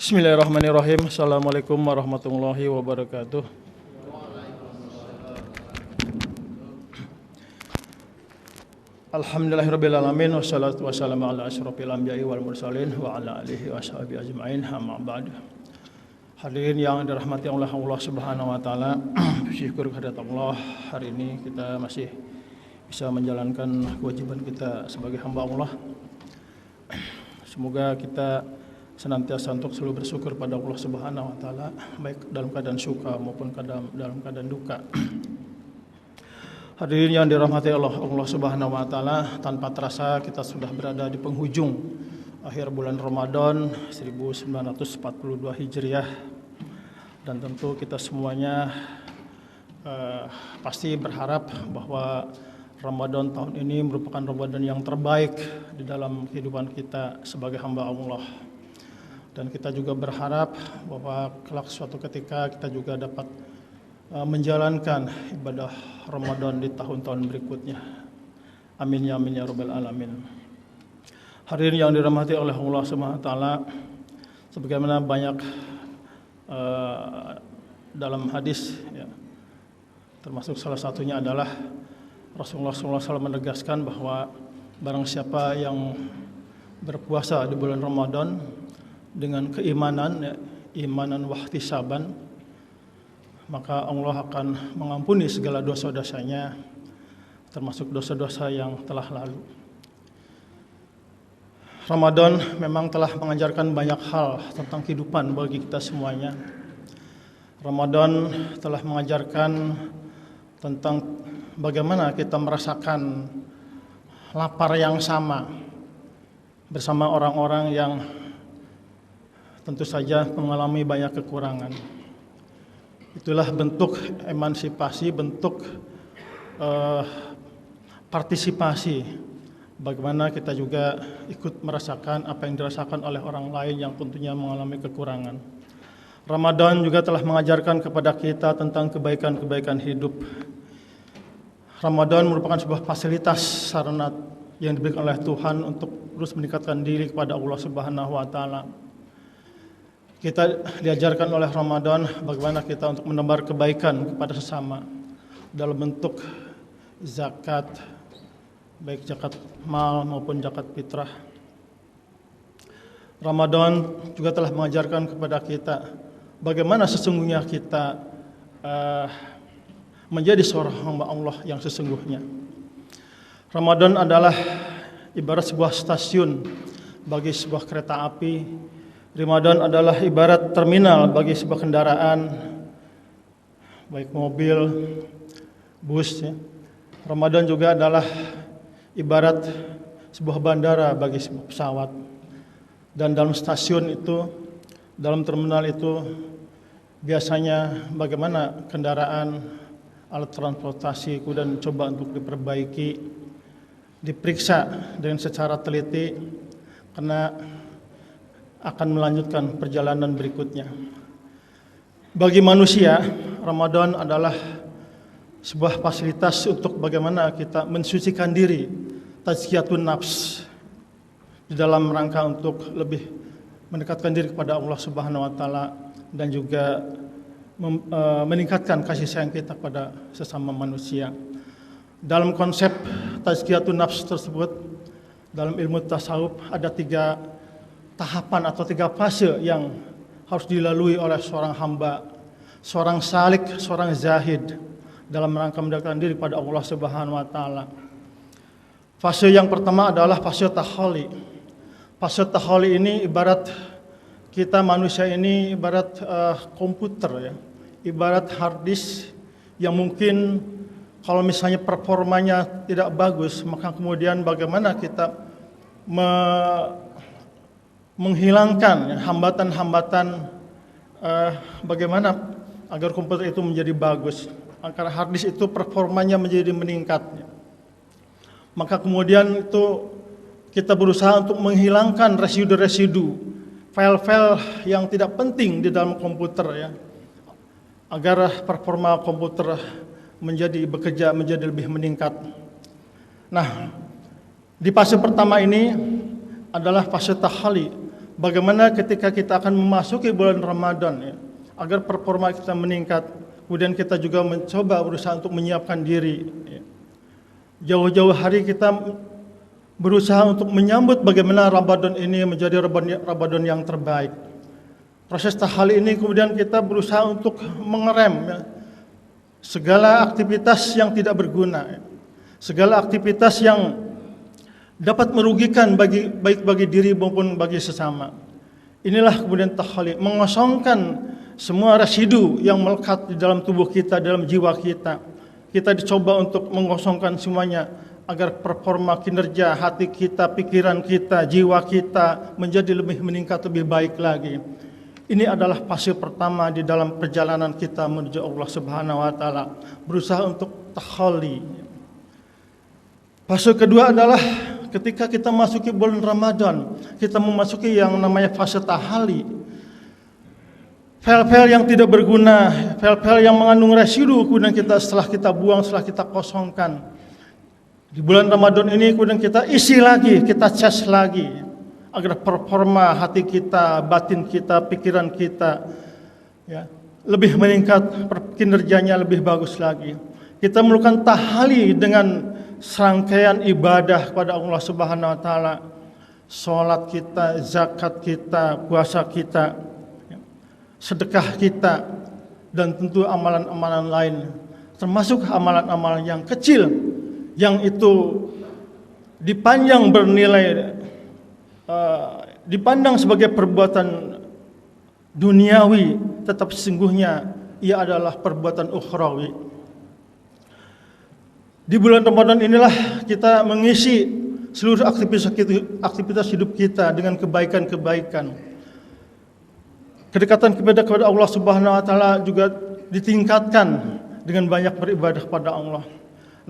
Bismillahirrahmanirrahim. Assalamualaikum warahmatullahi wabarakatuh. Alhamdulillahirabbil alamin wassalatu wassalamu ala asyrofil anbiya'i wal mursalin wa ala alihi washabihi ajmain. Amma ba'd. Hadirin yang dirahmati oleh Allah Subhanahu wa taala, syukur kehadirat Allah, hari ini kita masih bisa menjalankan kewajiban kita sebagai hamba Allah. Semoga kita senantiasa untuk selalu bersyukur pada Allah Subhanahu wa taala, baik dalam keadaan suka maupun dalam keadaan duka. Hadirin yang dirahmati Allah Subhanahu wa taala, tanpa terasa kita sudah berada di penghujung akhir bulan Ramadan 1942 Hijriah, dan tentu kita semuanya pasti berharap bahwa Ramadan tahun ini merupakan Ramadan yang terbaik di dalam kehidupan kita sebagai hamba Allah. Dan kita juga berharap bahwa kelak suatu ketika kita juga dapat menjalankan ibadah Ramadan di tahun-tahun berikutnya. Amin ya amin ya rabbal alamin. Hadirin yang dirahmati oleh Allah Subhanahu wa taala, sebagaimana banyak dalam hadis ya, termasuk salah satunya adalah Rasulullah SAW menegaskan bahwa barang siapa yang berpuasa di bulan Ramadan dengan keimanan, ya, imanan wahtisaban, maka Allah akan mengampuni segala dosa-dosanya, termasuk dosa-dosa yang telah lalu. Ramadan memang telah mengajarkan banyak hal tentang kehidupan bagi kita semuanya. Ramadan telah mengajarkan tentang bagaimana kita merasakan lapar yang sama bersama orang-orang yang tentu saja mengalami banyak kekurangan. Itulah bentuk emansipasi, bentuk partisipasi. Bagaimana kita juga ikut merasakan apa yang dirasakan oleh orang lain yang tentunya mengalami kekurangan. Ramadan juga telah mengajarkan kepada kita tentang kebaikan-kebaikan hidup. Ramadan merupakan sebuah fasilitas sarana yang diberikan oleh Tuhan untuk terus meningkatkan diri kepada Allah Subhanahu wa taala. Kita diajarkan oleh Ramadan bagaimana kita untuk menebar kebaikan kepada sesama dalam bentuk zakat, baik zakat mal maupun zakat fitrah. Ramadan juga telah mengajarkan kepada kita bagaimana sesungguhnya kita menjadi seorang hamba Allah yang sesungguhnya. Ramadan adalah ibarat sebuah stasiun bagi sebuah kereta api. Ramadan adalah ibarat terminal bagi sebuah kendaraan, baik mobil, bus. Ya. Ramadan juga adalah ibarat sebuah bandara bagi sebuah pesawat. Dan dalam stasiun itu, dalam terminal itu, biasanya bagaimana kendaraan, alat transportasi kemudian coba untuk diperbaiki, diperiksa dengan secara teliti, karena akan melanjutkan perjalanan berikutnya. Bagi manusia, Ramadan adalah sebuah fasilitas untuk bagaimana kita mensucikan diri, tazkiyatun nafs, di dalam rangka untuk lebih mendekatkan diri kepada Allah Subhanahu wa taala dan juga meningkatkan kasih sayang kita kepada sesama manusia. Dalam konsep tazkiyatun nafs tersebut, dalam ilmu tasawuf ada 3 tahapan atau 3 fase yang harus dilalui oleh seorang hamba, seorang salik, seorang zahid dalam rangka mendekatkan diri pada Allah Subhanahu wa taala. Fase yang pertama adalah fase tahalli. Fase tahalli ini ibarat kita manusia ini ibarat komputer ya, ibarat hard disk yang mungkin kalau misalnya performanya tidak bagus, maka kemudian bagaimana kita menghilangkan hambatan-hambatan bagaimana agar komputer itu menjadi bagus, agar hard disk itu performanya menjadi meningkat. Maka kemudian itu kita berusaha untuk menghilangkan residu-residu, file-file yang tidak penting di dalam komputer ya, agar performa komputer bekerja menjadi lebih meningkat. Nah, di fase pertama ini adalah fase tahalli, bagaimana ketika kita akan memasuki bulan Ramadan ya, agar performa kita meningkat. Kemudian kita juga mencoba berusaha untuk menyiapkan diri. Ya. Jauh-jauh hari kita berusaha untuk menyambut bagaimana Ramadan ini menjadi Ramadan yang terbaik. Proses tahali ini kemudian kita berusaha untuk mengerem ya, segala aktivitas yang tidak berguna, ya. Segala aktivitas yang dapat merugikan baik bagi diri maupun bagi sesama. Inilah kemudian tahali, mengosongkan semua residu yang melekat di dalam tubuh kita, dalam jiwa kita. Kita dicoba untuk mengosongkan semuanya agar performa kinerja hati kita, pikiran kita, jiwa kita menjadi lebih meningkat, lebih baik lagi. Ini adalah fase pertama di dalam perjalanan kita menuju Allah Subhanahu wa taala, berusaha untuk tahali. Fase kedua adalah ketika kita masuki bulan Ramadan, kita memasuki yang namanya fase tahali. File-file yang tidak berguna, file-file yang mengandung residu, kemudian setelah kita buang, setelah kita kosongkan. Di bulan Ramadan ini kemudian kita isi lagi, kita cas lagi, agar performa hati kita, batin kita, pikiran kita ya, lebih meningkat, kinerjanya lebih bagus lagi. Kita melakukan tahali dengan serangkaian ibadah kepada Allah Subhanahu wa taala. Salat kita, zakat kita, puasa kita, sedekah kita, dan tentu amalan-amalan lain, termasuk amalan-amalan yang kecil yang itu dipandang bernilai, dipandang sebagai perbuatan duniawi, tetap sesungguhnya ia adalah perbuatan ukhrawi. Di bulan Ramadan inilah kita mengisi seluruh aktivitas hidup kita dengan kebaikan-kebaikan. Kedekatan kepada Allah Subhanahu wa taala juga ditingkatkan dengan banyak beribadah pada Allah.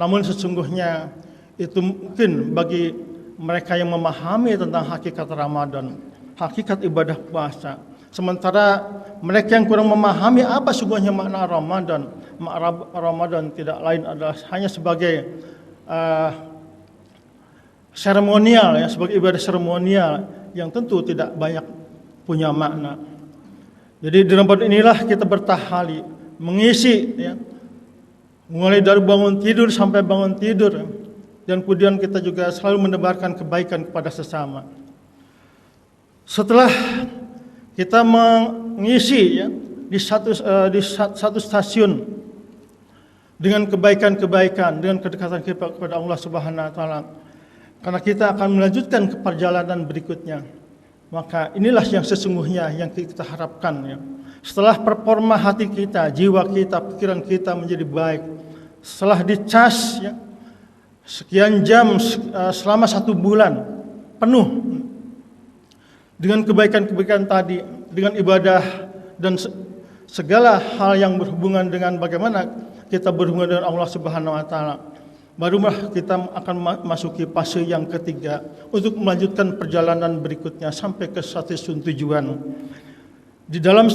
Namun sesungguhnya itu mungkin bagi mereka yang memahami tentang hakikat Ramadan, hakikat ibadah puasa. Sementara mereka yang kurang memahami apa sesungguhnya makna Ramadan, makna Ramadan tidak lain adalah hanya sebagai seremonial ya, sebagai ibadah seremonial yang tentu tidak banyak punya makna. Jadi di Ramadan inilah kita bertahali, mengisi ya, mulai dari bangun tidur sampai bangun tidur, dan kemudian kita juga selalu menebarkan kebaikan kepada sesama. Setelah kita mengisi ya, di satu stasiun dengan kebaikan-kebaikan, dengan kedekatan kita kepada Allah Subhanahu wa taala, karena kita akan melanjutkan ke perjalanan berikutnya. Maka inilah yang sesungguhnya yang kita harapkan ya. Setelah performa hati kita, jiwa kita, pikiran kita menjadi baik, setelah dicas ya, sekian jam selama 1 bulan penuh dengan kebaikan-kebaikan tadi, dengan ibadah dan segala hal yang berhubungan dengan bagaimana kita berhubungan dengan Allah Subhanahu wa taala, barulah kita akan masuki fase yang ketiga untuk melanjutkan perjalanan berikutnya sampai ke stasiun tujuan. Di dalam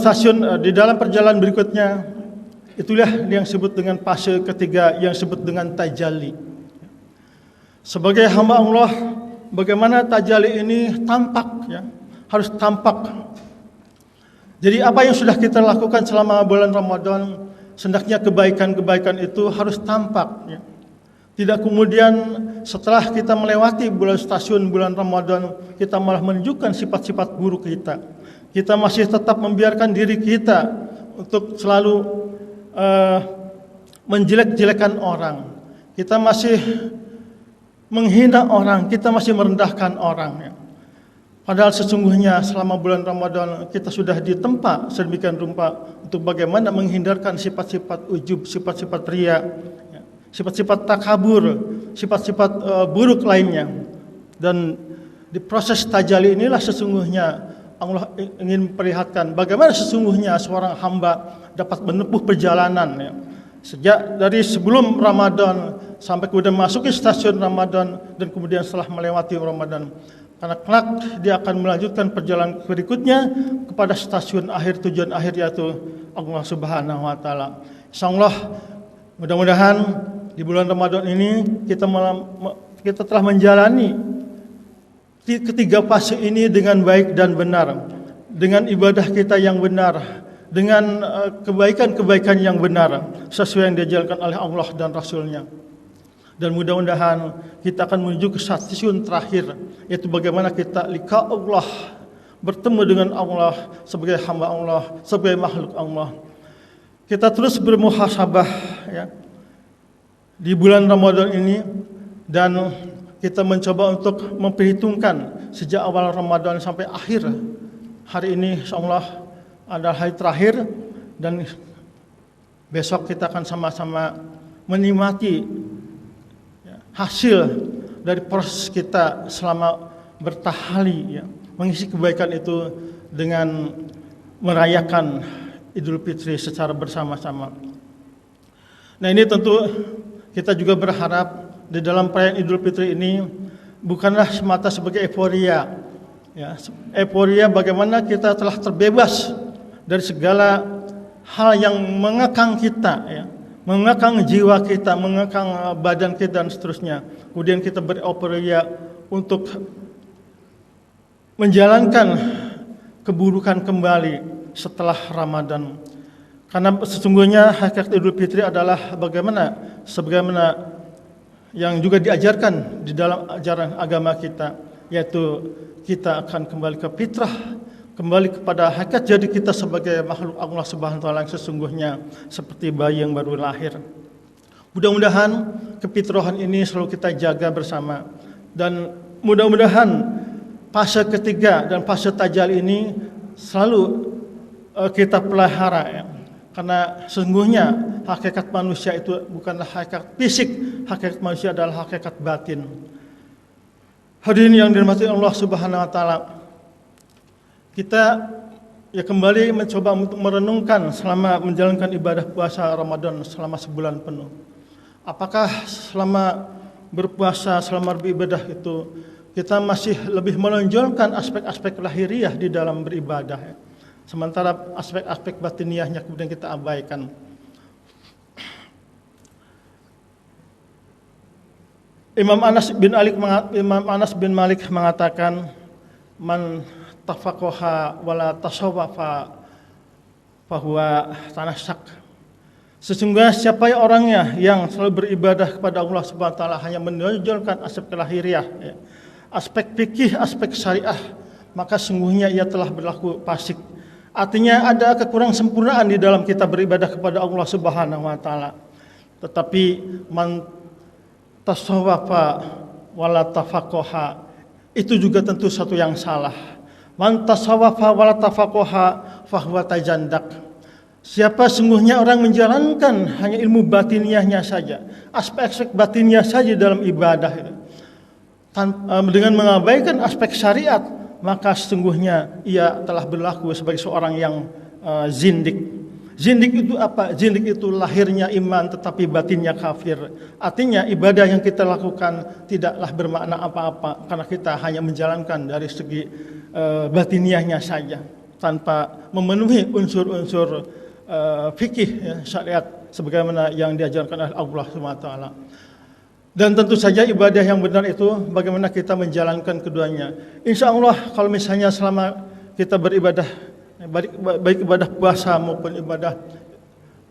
perjalanan berikutnya itulah yang disebut dengan fase ketiga yang disebut dengan tajalli. Sebagai hamba Allah, bagaimana tajalli ini tampak ya, harus tampak. Jadi apa yang sudah kita lakukan selama bulan Ramadan, hendaknya kebaikan-kebaikan itu harus tampak ya. Tidak kemudian setelah kita melewati stasiun bulan Ramadan, kita malah menunjukkan sifat-sifat buruk kita. Kita masih tetap membiarkan diri kita untuk selalu menjelek-jelekan orang. Kita masih menghina orang, kita masih merendahkan orang ya. Padahal sesungguhnya selama bulan Ramadan kita sudah ditempa sedemikian rupa untuk bagaimana menghindarkan sifat-sifat ujub, sifat-sifat riya, sifat-sifat takabur, sifat-sifat buruk lainnya. Dan di proses tajalli inilah sesungguhnya Allah ingin memperlihatkan bagaimana sesungguhnya seorang hamba dapat menempuh perjalanan ya. Sejak dari sebelum Ramadan sampai kemudian masuki stasiun Ramadan dan kemudian setelah melewati Ramadan. Karena kelak dia akan melanjutkan perjalanan berikutnya kepada stasiun akhir, tujuan akhir, yaitu Allah Subhanahu wa taala. Insyaallah mudah-mudahan di bulan Ramadan ini kita telah menjalani ketiga fase ini dengan baik dan benar, dengan ibadah kita yang benar, dengan kebaikan-kebaikan yang benar sesuai yang diajarkan oleh Allah dan Rasul-Nya. Dan mudah-mudahan kita akan menuju ke stasiun terakhir, yaitu bagaimana kita liqa Allah, bertemu dengan Allah sebagai hamba Allah, sebagai makhluk Allah. Kita terus bermuhasabah ya di bulan Ramadan ini, dan kita mencoba untuk memperhitungkan sejak awal Ramadan sampai akhir. Hari ini insyaallah adalah hari terakhir, dan besok kita akan sama-sama menikmati hasil dari proses kita selama bertahali ya, mengisi kebaikan itu dengan merayakan Idul Fitri secara bersama-sama. Nah, ini tentu kita juga berharap di dalam perayaan Idul Fitri ini bukanlah semata sebagai euforia ya, euforia bagaimana kita telah terbebas dari segala hal yang mengekang kita ya, mengekang jiwa kita, mengekang badan kita dan seterusnya. Kemudian kita beroperia untuk menjalankan keburukan kembali setelah Ramadan. Karena sesungguhnya hakikat Idul Fitri adalah sebagaimana yang juga diajarkan di dalam ajaran agama kita, yaitu kita akan kembali ke fitrah, kembali kepada hakikat jadi kita sebagai makhluk Allah Subhanahu wa taala yang sesungguhnya, seperti bayi yang baru lahir. Mudah-mudahan kefitrahan ini selalu kita jaga bersama, dan mudah-mudahan fase ketiga dan fase tajal ini selalu kita pelihara ya. Karena sesungguhnya hakikat manusia itu bukanlah hakikat fisik, hakikat manusia adalah hakikat batin. Hadirin yang dirahmati Allah Subhanahu wa taala, kita ya kembali mencoba untuk merenungkan selama menjalankan ibadah puasa Ramadan selama sebulan penuh. Apakah selama berpuasa, selama beribadah itu kita masih lebih menonjolkan aspek-aspek lahiriah di dalam beribadah ya? Sementara aspek-aspek batiniahnya kemudian kita abaikan. Imam Anas bin Malik mengatakan, man tafaqaha wala tasawwafa fahuwa tanasyak. Sesungguhnya siapa orangnya yang selalu beribadah kepada Allah Subhanahu wa taala hanya menonjolkan aspek lahiriah ya, aspek fikih, aspek syariah, maka sungguhnya ia telah berlaku fasik. Artinya ada kekurang sempurnaan di dalam kita beribadah kepada Allah Subhanahu wa taala. Tetapi man tasawwafa wala tafaqaha itu juga tentu satu yang salah. Man tasawwafa wala tafaqaha fahuwa tajandak. Siapa sungguhnya orang menjalankan hanya ilmu batiniahnya saja, aspek-aspek batinnya saja dalam ibadah itu, dengan mengabaikan aspek syariat, maka sesungguhnya ia telah berlaku sebagai seorang yang zindik. Zindik itu apa? Zindik itu lahirnya iman tetapi batinnya kafir. Artinya ibadah yang kita lakukan tidaklah bermakna apa-apa karena kita hanya menjalankan dari segi batiniahnya saja tanpa memenuhi unsur-unsur fikih ya, syariat sebagaimana yang diajarkan oleh Allah SWT. Dan tentu saja ibadah yang benar itu bagaimana kita menjalankan keduanya. Insya Allah kalau misalnya selama kita beribadah, baik ibadah puasa maupun ibadah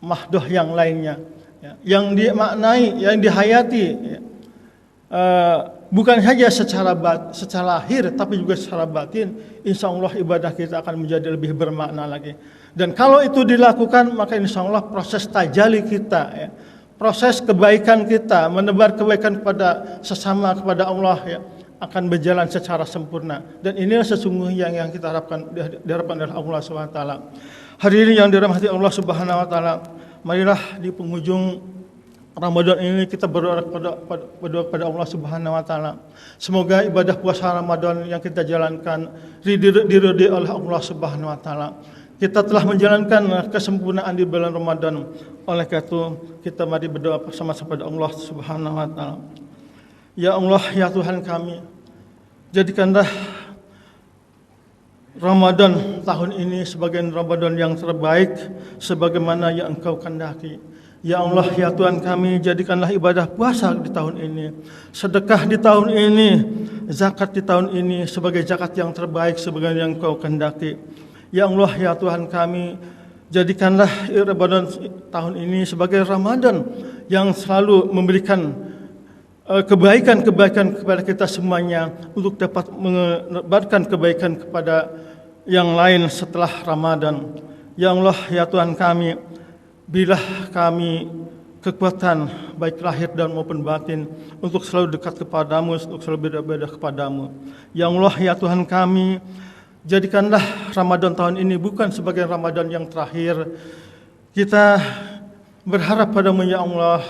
mahdoh yang lainnya, ya, yang dimaknai, yang dihayati, ya, bukan saja secara lahir, tapi juga secara batin, insya Allah ibadah kita akan menjadi lebih bermakna lagi. Dan kalau itu dilakukan, maka insya Allah proses tajali kita, ya, proses kebaikan kita, menebar kebaikan kepada sesama, kepada Allah, ya, akan berjalan secara sempurna. Dan inilah sesungguhnya yang kita harapkan, diharapkan oleh Allah SWT. Hari ini yang dirahmati Allah Subhanahu wa taala, marilah di penghujung Ramadan ini kita berdoa kepada Allah Subhanahu wa taala. Semoga ibadah puasa Ramadan yang kita jalankan diridhoi oleh Allah Subhanahu wa taala. Kita telah menjalankan kesempurnaan di bulan Ramadan. Oleh karena itu kita mari berdoa bersama-sama kepada Allah Subhanahu wa taala. Ya Allah, ya Tuhan kami, jadikanlah Ramadan tahun ini sebagai Ramadan yang terbaik sebagaimana yang Engkau kehendaki. Ya Allah, ya Tuhan kami, jadikanlah ibadah puasa di tahun ini, sedekah di tahun ini, zakat di tahun ini sebagai zakat yang terbaik sebagai yang Kau kehendaki. Ya Allah, ya Tuhan kami, jadikanlah Ramadan tahun ini sebagai Ramadan yang selalu memberikan kebaikan-kebaikan kepada kita semuanya untuk dapat menebarkan kebaikan kepada yang lain setelah Ramadan. Ya Allah, ya Tuhan kami, berilah kami kekuatan baik lahir dan maupun batin untuk selalu dekat kepadamu, untuk selalu beribadah kepadamu. Ya Allah, ya Tuhan kami, jadikanlah Ramadan tahun ini bukan sebagai Ramadan yang terakhir. Kita berharap padamu ya Allah,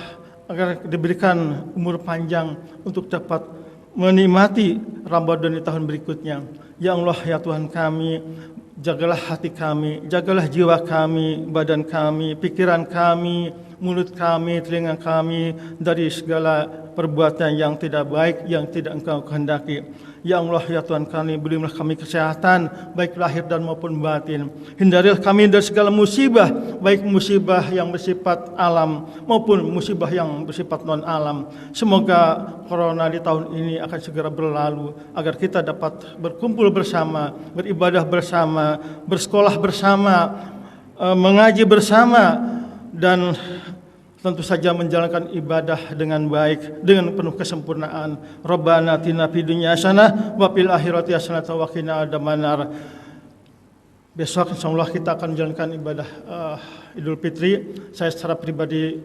agar diberikan umur panjang untuk dapat menikmati Ramadan di tahun berikutnya. Ya Allah, ya Tuhan kami, jagalah hati kami, jagalah jiwa kami, badan kami, pikiran kami, mulut kami, telinga kami dari segala perbuatan yang tidak baik, yang tidak Engkau kehendaki. Ya Allah, ya Tuhan kami, berilah kami kesehatan, baik lahir dan maupun batin. Hindarilah kami dari segala musibah, baik musibah yang bersifat alam maupun musibah yang bersifat non-alam. Semoga corona di tahun ini akan segera berlalu, agar kita dapat berkumpul bersama, beribadah bersama, bersekolah bersama, mengaji bersama, dan tentu saja menjalankan ibadah dengan baik, dengan penuh kesempurnaan. Rabbana atina fid dunya hasanah wa fil akhirati hasanah wa qina adzabannar. Besok insyaallah kita akan menjalankan ibadah Idul Fitri. Saya secara pribadi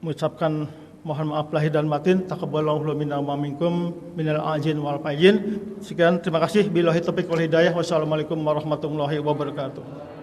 mengucapkan mohon maaf lahir dan batin. Taqabbalallahu minna wa minkum minal ajin wal faizin. Sekian, terima kasih. Billahi taufiq wal hidayah. Wassalamualaikum warahmatullahi wabarakatuh.